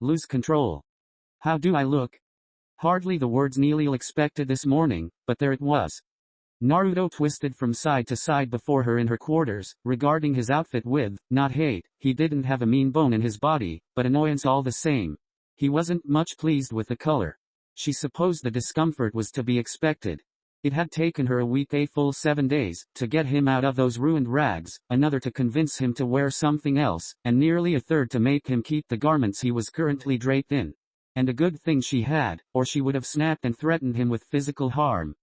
Lose control. How do I look? Hardly the words Neil expected this morning, but there it was. Naruto twisted from side to side before her in her quarters, regarding his outfit with, not hate, he didn't have a mean bone in his body, but annoyance all the same. He wasn't much pleased with the color. She supposed the discomfort was to be expected. It had taken her a full 7 days, to get him out of those ruined rags, another to convince him to wear something else, and nearly a third to make him keep the garments he was currently draped in. And a good thing she had, or she would have snapped and threatened him with physical harm.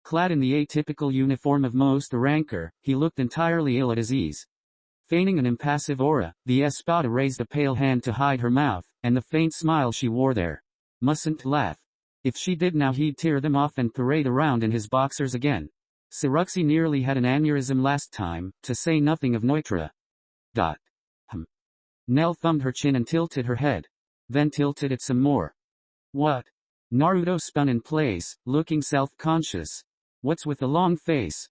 Clad in the atypical uniform of most rancor, he looked entirely ill at his ease. Feigning an impassive aura, the espada raised a pale hand to hide her mouth, and the faint smile she wore there. Mustn't laugh. If she did now he'd tear them off and parade around in his boxers again. Siruxi nearly had an aneurysm last time, to say nothing of Neutra. Nell thumbed her chin and tilted her head. Then tilted it some more. What? Naruto spun in place, looking self-conscious. What's with the long face?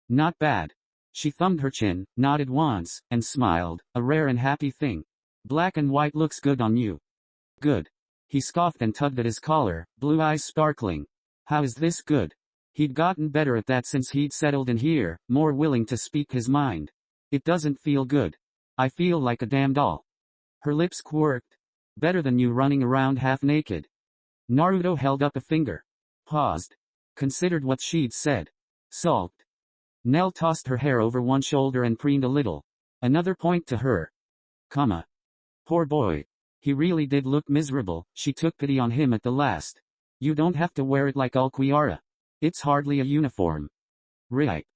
Not bad. She thumbed her chin, nodded once, and smiled, a rare and happy thing. Black and white looks good on you. Good. He scoffed and tugged at his collar, blue eyes sparkling. How is this good? He'd gotten better at that since he'd settled in here, more willing to speak his mind. It doesn't feel good. I feel like a damn doll. Her lips quirked. Better than you running around half naked. Naruto held up a finger. Paused. Considered what she'd said. Sulked. Nell tossed her hair over one shoulder and preened a little. Another point to her. Poor boy. He really did look miserable. She took pity on him at the last. You don't have to wear it like Ulquiorra. It's hardly a uniform. Right.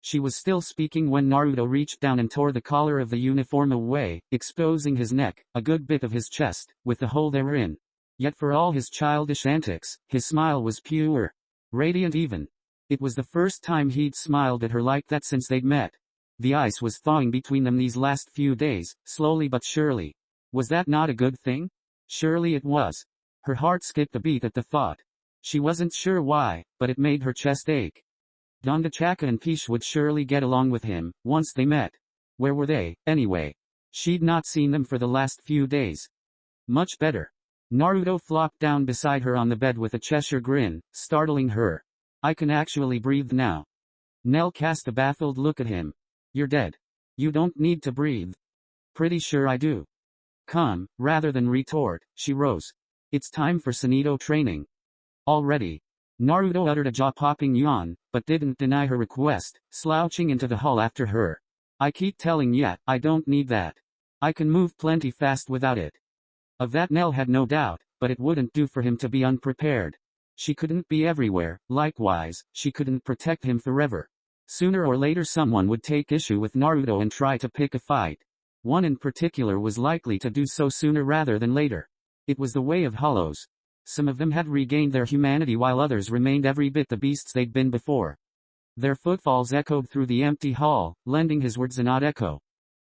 She was still speaking when Naruto reached down and tore the collar of the uniform away, exposing his neck, a good bit of his chest, with the hole therein. Yet for all his childish antics, his smile was pure. Radiant even. It was the first time he'd smiled at her like that since they'd met. The ice was thawing between them these last few days, slowly but surely. Was that not a good thing? Surely it was. Her heart skipped a beat at the thought. She wasn't sure why, but it made her chest ache. Dondachaka and Peach would surely get along with him, once they met. Where were they, anyway? She'd not seen them for the last few days. Much better. Naruto flopped down beside her on the bed with a Cheshire grin, startling her. I can actually breathe now. Nell cast a baffled look at him. You're dead. You don't need to breathe. Pretty sure I do. Come, rather than retort, she rose. It's time for Sanito training. Already. Naruto uttered a jaw-popping yawn, but didn't deny her request, slouching into the hall after her. I keep telling ya, I don't need that. I can move plenty fast without it. Of that Nell had no doubt, but it wouldn't do for him to be unprepared. She couldn't be everywhere, likewise, she couldn't protect him forever. Sooner or later someone would take issue with Naruto and try to pick a fight. One in particular was likely to do so sooner rather than later. It was the way of hollows. Some of them had regained their humanity while others remained every bit the beasts they'd been before. Their footfalls echoed through the empty hall, lending his words an odd echo.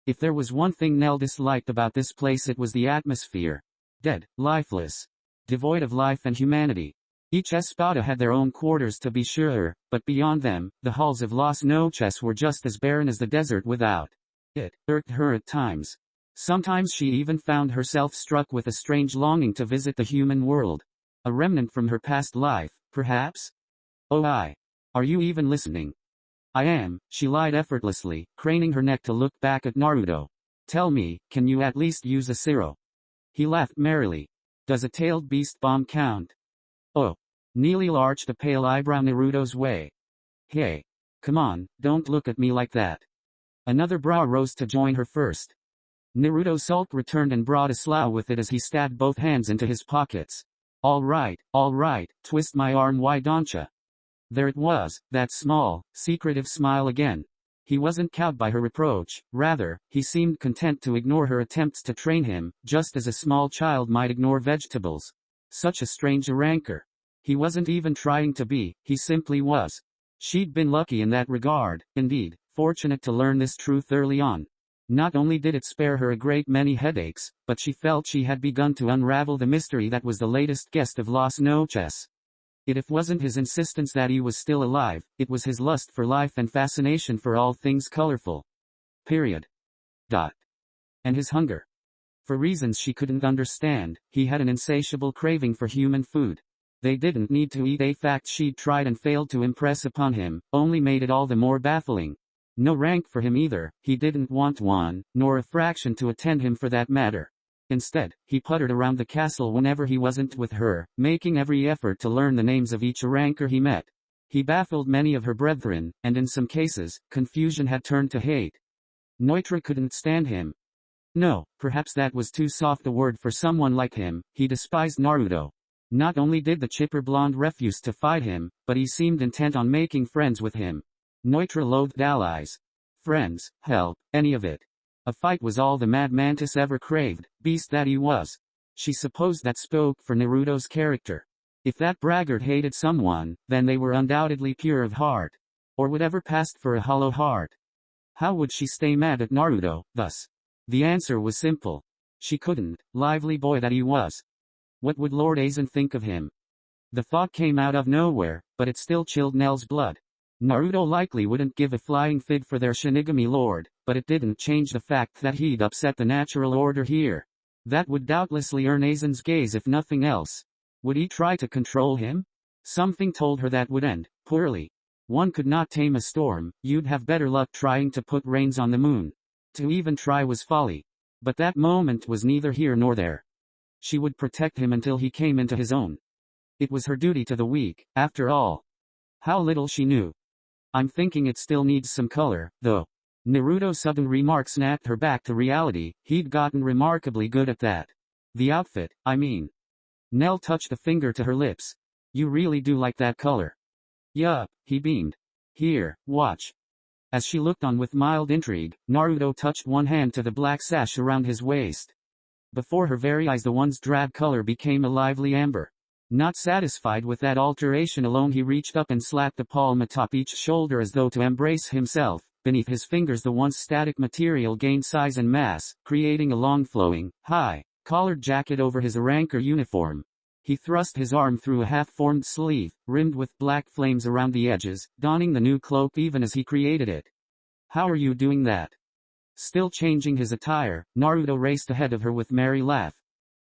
If there was one thing Nell disliked about this place it was the atmosphere. Dead, lifeless. Devoid of life and humanity. Each espada had their own quarters to be sure, but beyond them, the halls of Las Noches were just as barren as the desert without. It irked her at times. Sometimes she even found herself struck with a strange longing to visit the human world. A remnant from her past life, perhaps? Oh, are you even listening? I am, she lied effortlessly, craning her neck to look back at Naruto. Tell me, can you at least use a Zero? He laughed merrily. Does a tailed beast bomb count? Oh. Neil arched a pale eyebrow Naruto's way. Hey. Come on, don't look at me like that. Another brow rose to join her first. Naruto's sulk returned and brought a slough with it as he stabbed both hands into his pockets. All right, twist my arm why don't ya? There it was, that small, secretive smile again. He wasn't cowed by her reproach, rather, he seemed content to ignore her attempts to train him, just as a small child might ignore vegetables. Such a strange rancor. He wasn't even trying to be, he simply was. She'd been lucky in that regard, indeed, fortunate to learn this truth early on. Not only did it spare her a great many headaches, but she felt she had begun to unravel the mystery that was the latest guest of Las Noches. It wasn't his insistence that he was still alive, it was his lust for life and fascination for all things colorful. Period. And his hunger For reasons she couldn't understand, he had an insatiable craving for human food. They didn't need to eat, a fact she'd tried and failed to impress upon him, only made it all the more baffling. No rank for him either, he didn't want one, nor a fraction to attend him for that matter. Instead, he puttered around the castle whenever he wasn't with her, making every effort to learn the names of each ranker he met. He baffled many of her brethren, and in some cases, confusion had turned to hate. Neutra couldn't stand him. No, perhaps that was too soft a word for someone like him. He despised Naruto. Not only did the chipper blonde refuse to fight him, but he seemed intent on making friends with him. Neutra loathed allies. Friends, hell, any of it. A fight was all the Mad Mantis ever craved, beast that he was. She supposed that spoke for Naruto's character. If that braggart hated someone, then they were undoubtedly pure of heart. Or whatever passed for a hollow heart. How would she stay mad at Naruto, thus? The answer was simple. She couldn't, lively boy that he was. What would Lord Aizen think of him? The thought came out of nowhere, but it still chilled Nell's blood. Naruto likely wouldn't give a flying fig for their Shinigami lord, but it didn't change the fact that he'd upset the natural order here. That would doubtlessly earn Aizen's gaze if nothing else. Would he try to control him? Something told her that would end poorly. One could not tame a storm, you'd have better luck trying to put rains on the moon. To even try was folly. But that moment was neither here nor there. She would protect him until he came into his own. It was her duty to the weak, after all. How little she knew. I'm thinking it still needs some color, though. Naruto's sudden remark snapped her back to reality. He'd gotten remarkably good at that. The outfit, I mean. Nell touched a finger to her lips. You really do like that color. Yup, he beamed. Here, watch. As she looked on with mild intrigue, Naruto touched one hand to the black sash around his waist. Before her very eyes the one's drab color became a lively amber. Not satisfied with that alteration alone, he reached up and slapped the palm atop each shoulder as though to embrace himself. Beneath his fingers the once static material gained size and mass, creating a long flowing, high-collared jacket over his ranker uniform. He thrust his arm through a half-formed sleeve, rimmed with black flames around the edges, donning the new cloak even as he created it. How are you doing that? Still changing his attire, Naruto raced ahead of her with merry laugh.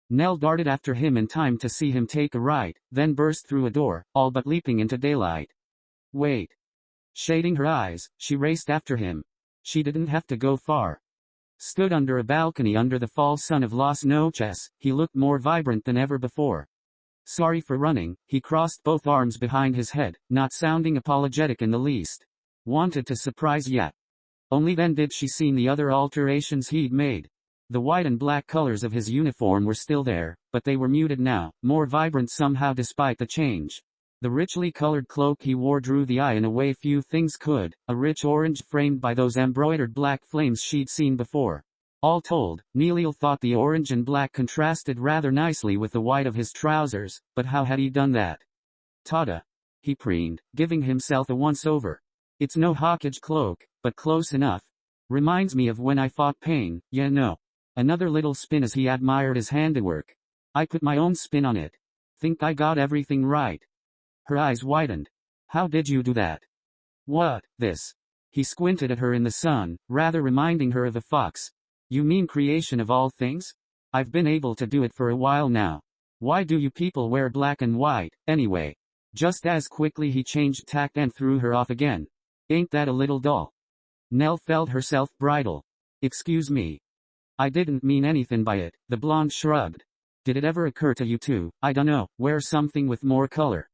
Nell darted after him in time to see him take a right, then burst through a door, all but leaping into daylight. Wait. Shading her eyes, she raced after him. She didn't have to go far. Stood under a balcony under the fall sun of Las Noches, he looked more vibrant than ever before. Sorry for running, he crossed both arms behind his head, not sounding apologetic in the least. Wanted to surprise yet. Only then did she see the other alterations he'd made. The white and black colors of his uniform were still there, but they were muted now, more vibrant somehow despite the change. The richly colored cloak he wore drew the eye in a way few things could, a rich orange framed by those embroidered black flames she'd seen before. All told, Neil thought the orange and black contrasted rather nicely with the white of his trousers, but how had he done that? Tada! He preened, giving himself a once-over. It's no Hawkage cloak, but close enough. Reminds me of when I fought Pain, yeah no. Another little spin as he admired his handiwork. I put my own spin on it. Think I got everything right. Her eyes widened. How did you do that? What, this? He squinted at her in the sun, rather reminding her of a fox. You mean creation of all things? I've been able to do it for a while now. Why do you people wear black and white, anyway? Just as quickly he changed tack and threw her off again. Ain't that a little dull? Nell felt herself bridle. Excuse me. I didn't mean anything by it, the blonde shrugged. Did it ever occur to you to, I dunno, wear something with more color?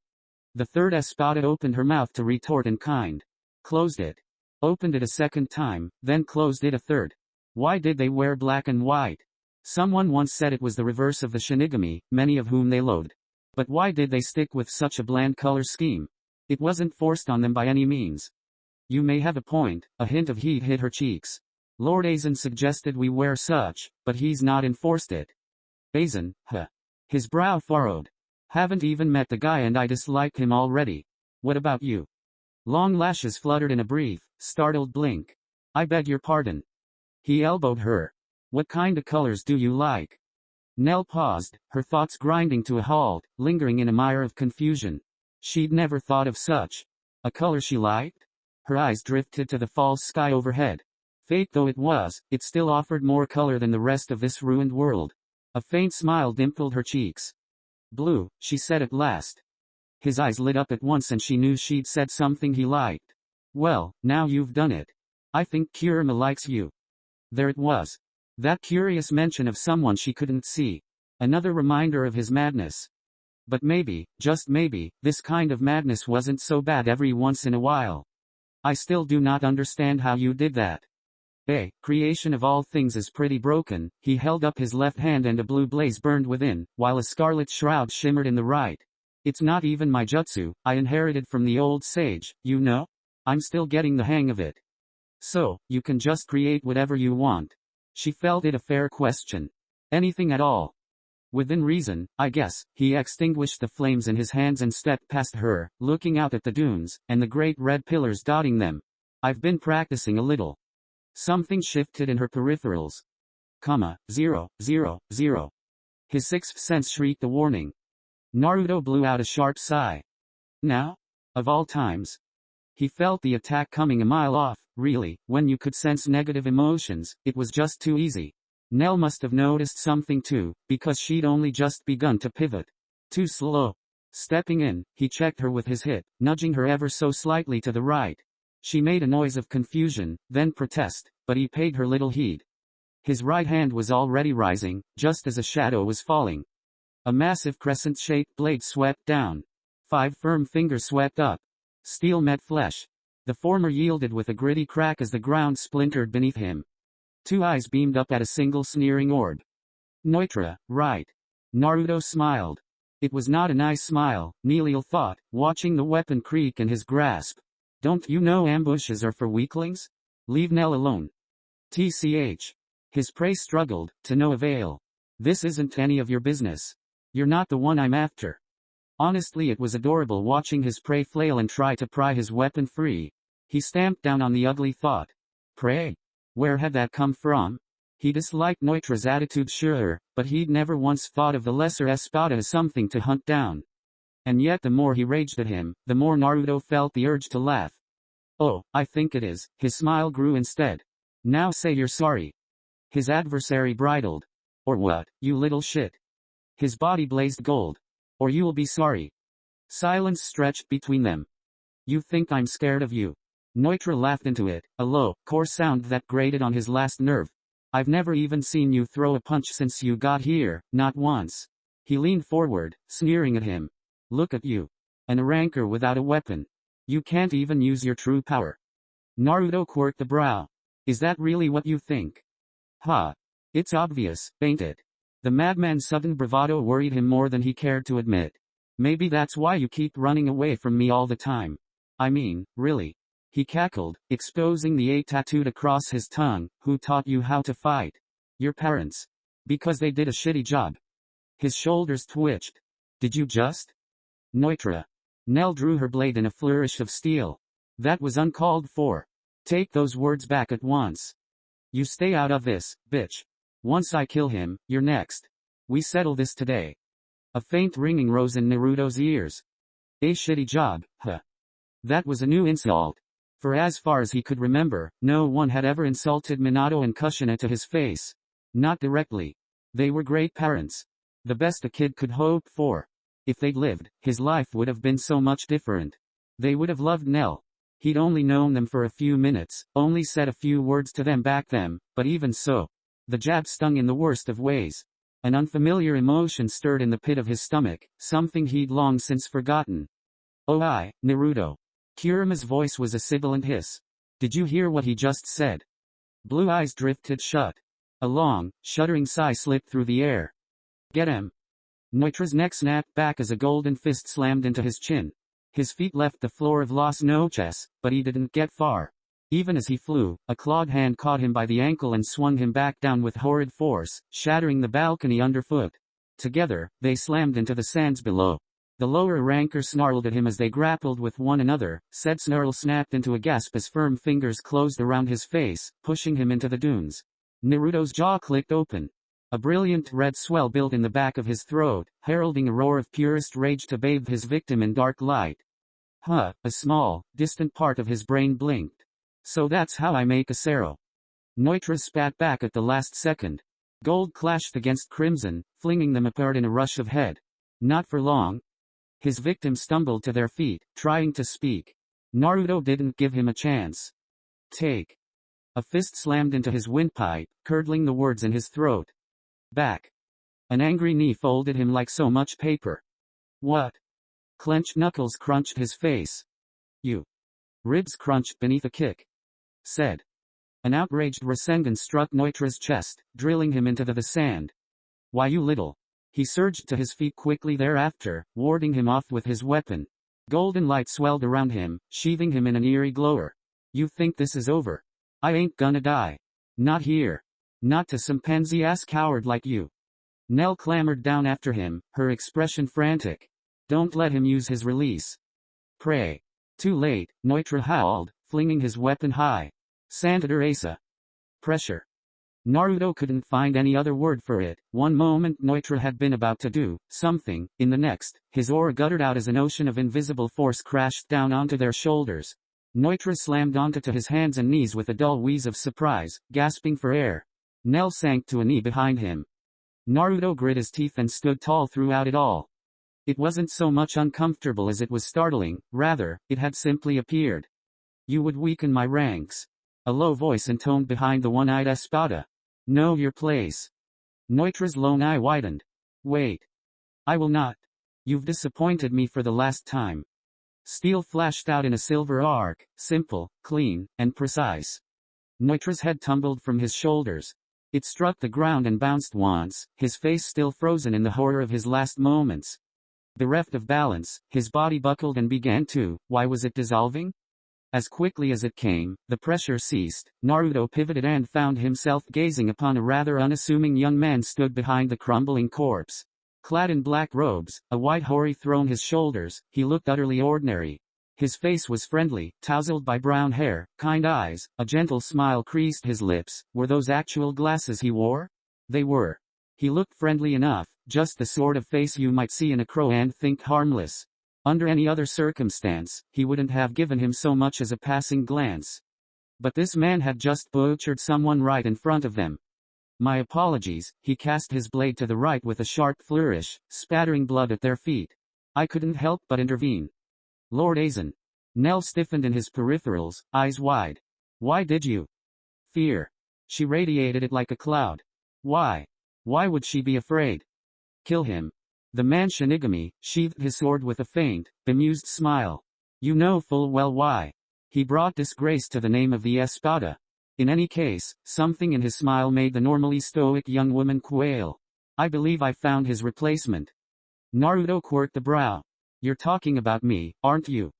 The third Espada opened her mouth to retort in kind. Closed it. Opened it a second time, then closed it a third. Why did they wear black and white? Someone once said it was the reverse of the Shinigami, many of whom they loathed. But why did they stick with such a bland color scheme? It wasn't forced on them by any means. You may have a point, a hint of heat hit her cheeks. Lord Aizen suggested we wear such, but he's not enforced it. Aizen, huh? His brow furrowed. Haven't even met the guy and I dislike him already. What about you? Long lashes fluttered in a brief, startled blink. I beg your pardon. He elbowed her. What kind of colors do you like? Nell paused, her thoughts grinding to a halt, lingering in a mire of confusion. She'd never thought of such a color she liked. Her eyes drifted to the false sky overhead. Fate though it was, it still offered more color than the rest of this ruined world. A faint smile dimpled her cheeks. Blue, she said at last. His eyes lit up at once and she knew she'd said something he liked. Well, now you've done it. I think Kurama likes you. There it was. That curious mention of someone she couldn't see. Another reminder of his madness. But maybe, just maybe, this kind of madness wasn't so bad every once in a while. I still do not understand how you did that. Creation of all things is pretty broken. He held up his left hand and a blue blaze burned within, while a scarlet shroud shimmered in the right. It's not even my jutsu, I inherited from the old sage, you know? I'm still getting the hang of it. So, you can just create whatever you want. She felt it a fair question. Anything at all. Within reason, I guess. He extinguished the flames in his hands and stepped past her, looking out at the dunes, and the great red pillars dotting them. I've been practicing a little. Something shifted in her peripherals. 0, 0, 0. His sixth sense shrieked a warning. Naruto blew out a sharp sigh. Now? Of all times. He felt the attack coming a mile off. Really, when you could sense negative emotions, it was just too easy. Nell must have noticed something too, because she'd only just begun to pivot. Too slow. Stepping in, he checked her with his hit, nudging her ever so slightly to the right. She made a noise of confusion, then protest, but he paid her little heed. His right hand was already rising, just as a shadow was falling. A massive crescent-shaped blade swept down. 5 firm fingers swept up. Steel met flesh. The former yielded with a gritty crack as the ground splintered beneath him. 2 eyes beamed up at a single sneering orb. Neutra, right. Naruto smiled. It was not a nice smile, Neil thought, watching the weapon creak in his grasp. Don't you know ambushes are for weaklings? Leave Nell alone. TCH. His prey struggled, to no avail. This isn't any of your business. You're not the one I'm after. Honestly, it was adorable watching his prey flail and try to pry his weapon free. He stamped down on the ugly thought. Prey? Where had that come from? He disliked Neutra's attitude sure, but he'd never once thought of the lesser espada as something to hunt down. And yet the more he raged at him, the more Naruto felt the urge to laugh. Oh, I think it is. His smile grew instead. Now say you're sorry. His adversary bridled. Or what, you little shit. His body blazed gold. Or you'll be sorry. Silence stretched between them. You think I'm scared of you? Neutra laughed into it, a low, coarse sound that grated on his last nerve. I've never even seen you throw a punch since you got here, not once. He leaned forward, sneering at him. Look at you. An Aranker without a weapon. You can't even use your true power. Naruto quirked a brow. Is that really what you think? Ha. It's obvious, ain't it? The madman's sudden bravado worried him more than he cared to admit. Maybe that's why you keep running away from me all the time. I mean, really. He cackled, exposing the A tattooed across his tongue. Who taught you how to fight? Your parents. Because they did a shitty job. His shoulders twitched. Did you just? Neutra. Nell drew her blade in a flourish of steel. That was uncalled for. Take those words back at once. You stay out of this, bitch. Once I kill him, you're next. We settle this today. A faint ringing rose in Naruto's ears. A shitty job, huh? That was a new insult. For as far as he could remember, no one had ever insulted Minato and Kushina to his face. Not directly. They were great parents. The best a kid could hope for. If they'd lived, his life would have been so much different. They would have loved Nell. He'd only known them for a few minutes, only said a few words to them back then, but even so. The jab stung in the worst of ways. An unfamiliar emotion stirred in the pit of his stomach, something he'd long since forgotten. Oh Naruto. Kurama's voice was a sibilant hiss. Did you hear what he just said? Blue eyes drifted shut. A long, shuddering sigh slipped through the air. Get him. Neutra's neck snapped back as a golden fist slammed into his chin. His feet left the floor of Las Noches, but he didn't get far. Even as he flew, a clawed hand caught him by the ankle and swung him back down with horrid force, shattering the balcony underfoot. Together, they slammed into the sands below. The lower ranker snarled at him as they grappled with one another. Said snarl snapped into a gasp as firm fingers closed around his face, pushing him into the dunes. Naruto's jaw clicked open. A brilliant red swell built in the back of his throat, heralding a roar of purest rage to bathe his victim in dark light. A small, distant part of his brain blinked. So that's how I make a Sero. Neutra spat back at the last second. Gold clashed against crimson, flinging them apart in a rush of head. Not for long. His victim stumbled to their feet, trying to speak. Naruto didn't give him a chance. Take. A fist slammed into his windpipe, curdling the words in his throat. Back. An angry knee folded him like so much paper. What? Clenched knuckles crunched his face. You. Ribs crunched beneath a kick. Said. An outraged Rasengan struck Neutra's chest, drilling him into the sand. Why, you little. He surged to his feet quickly thereafter, warding him off with his weapon. Golden light swelled around him, sheathing him in an eerie glower. You think this is over? I ain't gonna die. Not here. Not to some pansy-ass coward like you. Nell clambered down after him, her expression frantic. Don't let him use his release. Pray. Too late, Neutra howled, flinging his weapon high. Santa Asa. Pressure. Naruto couldn't find any other word for it. One moment Neutra had been about to do something, in the next, his aura guttered out as an ocean of invisible force crashed down onto their shoulders. Neutra slammed onto his hands and knees with a dull wheeze of surprise, gasping for air. Nell sank to a knee behind him. Naruto grit his teeth and stood tall throughout it all. It wasn't so much uncomfortable as it was startling, rather, it had simply appeared. You would weaken my ranks. A low voice intoned behind the one-eyed Espada. Know your place. Neutra's lone eye widened. Wait. I will not. You've disappointed me for the last time. Steel flashed out in a silver arc, simple, clean, and precise. Neutra's head tumbled from his shoulders. It struck the ground and bounced once, his face still frozen in the horror of his last moments. Bereft of balance, his body buckled and began to, why was it dissolving? As quickly as it came, the pressure ceased. Naruto pivoted and found himself gazing upon a rather unassuming young man stood behind the crumbling corpse. Clad in black robes, a white hori thrown his shoulders, he looked utterly ordinary. His face was friendly, tousled by brown hair, kind eyes, a gentle smile creased his lips. Were those actual glasses he wore? They were. He looked friendly enough, just the sort of face you might see in a crow and think harmless. Under any other circumstance, he wouldn't have given him so much as a passing glance. But this man had just butchered someone right in front of them. My apologies, he cast his blade to the right with a sharp flourish, spattering blood at their feet. I couldn't help but intervene. Lord Aizen. Nell stiffened in his peripherals, eyes wide. Why did you? Fear. She radiated it like a cloud. Why? Why would she be afraid? Kill him. The man Shinigami sheathed his sword with a faint, bemused smile. You know full well why. He brought disgrace to the name of the Espada. In any case, something in his smile made the normally stoic young woman quail. I believe I found his replacement. Naruto quirked a brow. You're talking about me, aren't you?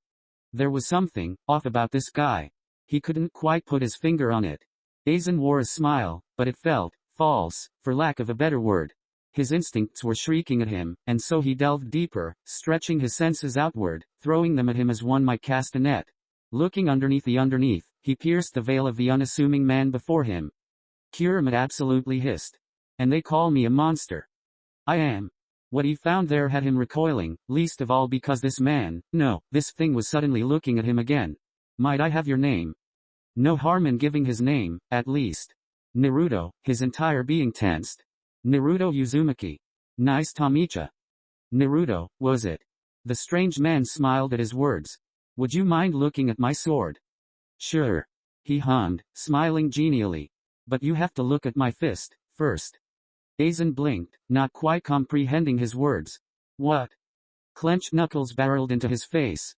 There was something off about this guy. He couldn't quite put his finger on it. Aizen wore a smile, but it felt false, for lack of a better word. His instincts were shrieking at him, and so he delved deeper, stretching his senses outward, throwing them at him as one might cast a net. Looking underneath, he pierced the veil of the unassuming man before him. Kurama absolutely hissed. And they call me a monster. I am. What he found there had him recoiling, least of all because this man, no, this thing was suddenly looking at him again. Might I have your name? No harm in giving his name, at least. Naruto, his entire being tensed. Naruto Uzumaki. Nice to meet ya. Naruto, was it? The strange man smiled at his words. Would you mind looking at my sword? Sure. He hummed, smiling genially. But you have to look at my fist, first. Aizen blinked, not quite comprehending his words. What? Clenched knuckles barreled into his face.